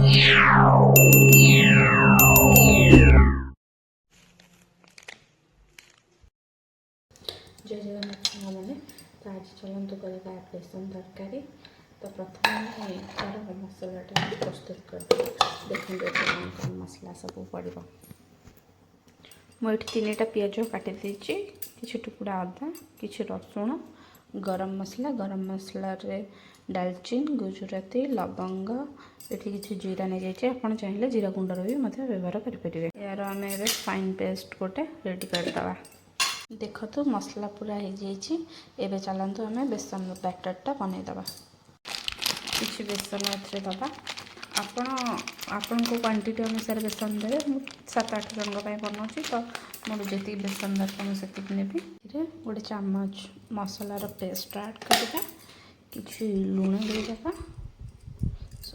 जय जगन्नाथ मैंने तो आज चलतु करवा बेसन तरकारी। तो प्रथम तार मसलाटा प्रस्तुत कर देखते कौन कौन मसला सब पड़ो। मुझे 3टा पिज काटी कि टुकड़ा अदा कि रसुण गरम मसला डालचीन गुजराती लवंग ये किसी जीरा नहीं जाइए। आप चाहिए जीरा गुंडर भी व्यवहार करेंगे। यार आम ए फाइन पेस्ट गोटे रेडी करदे। देखो तो मसला पूरा हो जाए। चलतु आम बेसन बैटरटा बनईदे। किसी बेसन एथरे दबा आपण क्वांटिटी अनुसार बेसन देवे। मुझे 7-8 जन बनाऊँगी तो मुझे जी बेसन दरकार मुझे नेबी। गोटे चामच मसलार पेस्ट ऐड करवा। कि लुण देदेबा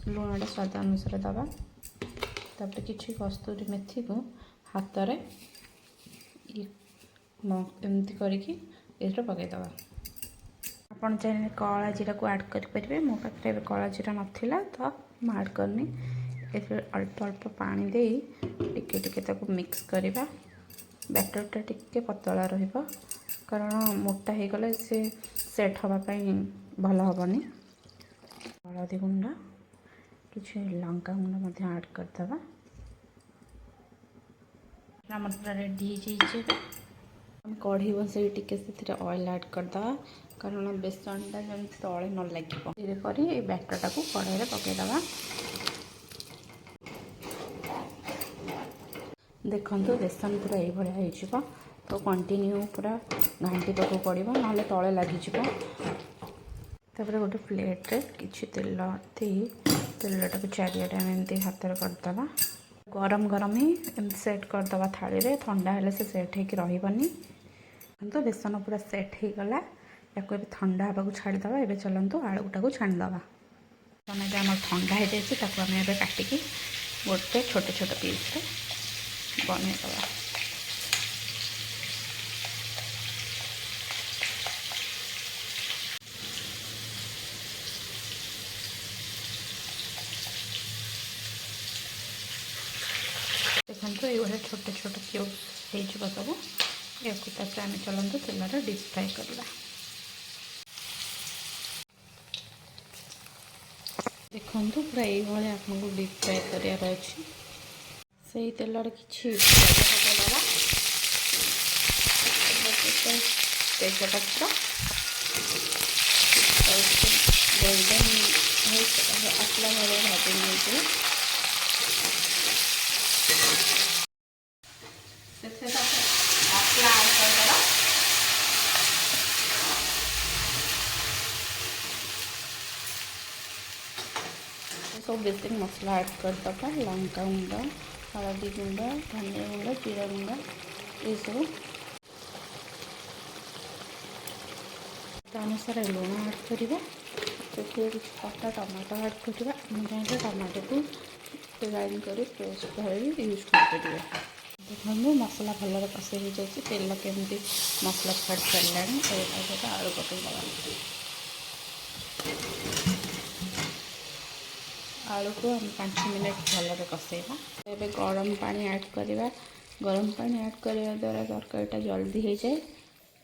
लुणटा स्वाद अनुसार दबा। तापर कि कस्तूरी मेथी को हाथ में एमती करके पकईदे। आपड़ चाहिए कला जीरा को ऐड करेंगे। मो पाखे कला जीरा नाला तो मुझे ऐड करनी। अल्प अल्प पानी दे टिके मिक्स करवा। बैटरटा टिके पतला रहिबा कारण मोटा हो गले से सेट हाँपाई भल हेनी। हलदी गुंड कि लंका गुंड ऐड करदे। मसला रेडी हो कढ़ी बसई टिके से ऑयल ऐड करदे कारण बेसनटा जमी तले न लगे। धीरे बैटरटा को कढ़ाई पकईदे। देखो बेसन पूरा ये तो कंटिन्यू पूरा घाटी पाक पड़ो ना तले लगिज। गोटे प्लेट रे किसी तेल तेलटा को चारियाडे एमती हाथ में करदे। गरम गरम ही एमती सेट करदे थाली रे। ठंडा हेले से सेट होनी। तो बेसन पूरा सेट हो गला। या ठंडा हाँको छाड़ीदे। ये चलतु आलूटा को छाणीदे। टमाटो आम ठंडा हो जाए काटिकी गोटे छोटे छोटे पीस बनईदे। देखो ये छोटे छोटे क्यूब हो सब। या आम चलते तेल डीप फ्राए करवा। देखो पूरा ये आपको डीप फ्राए करार अच्छी से तेल कि तेजपत्र गोल्डन आसला भाई भाजी नहीं मसला ऐड करदे। सब बेसिक मसला ऐड करदे। लंका गुंड हलदी गुंड धनिया गुंड जीरा गुंड ये सब अनुसार लुण ऐड करवा। किसी कटा टमाटो ऐड करवा। चाहिए टमाटो को ग्राइंड कर पेस्ट भाई यूज कर। देखो मसला भल कषे हो जाए। तेल केमती मसला छाड़ सारा आलू पकईदे। आलू को हम 5 मिनट भल कषेगा। ए गरम पानी ऐड करवा। गरम पानी ऐड करने द्वारा तरकारीटा जल्दी हो जाए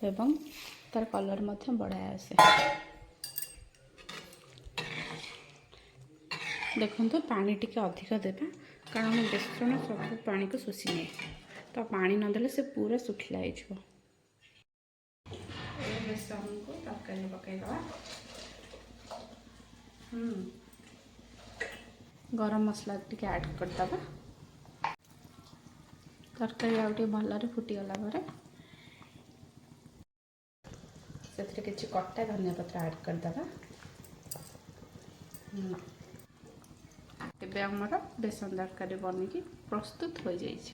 एवं तार कलर बढ़िया आसे। देखो पानी टिके अधिक देवा कारण बेसन सब पानी को शोषी निए। तो पानी नदेले से पूरा सुखिला हो। बेसन को तरकारी पकईदे। गरम मसला टिके ऐड करदे। तरकारी आउटे भल फुटीगला से किसी कटा धनिया पत्र ऐड करदे। आमर बेसन तरकारी बन प्रस्तुत हो जाए।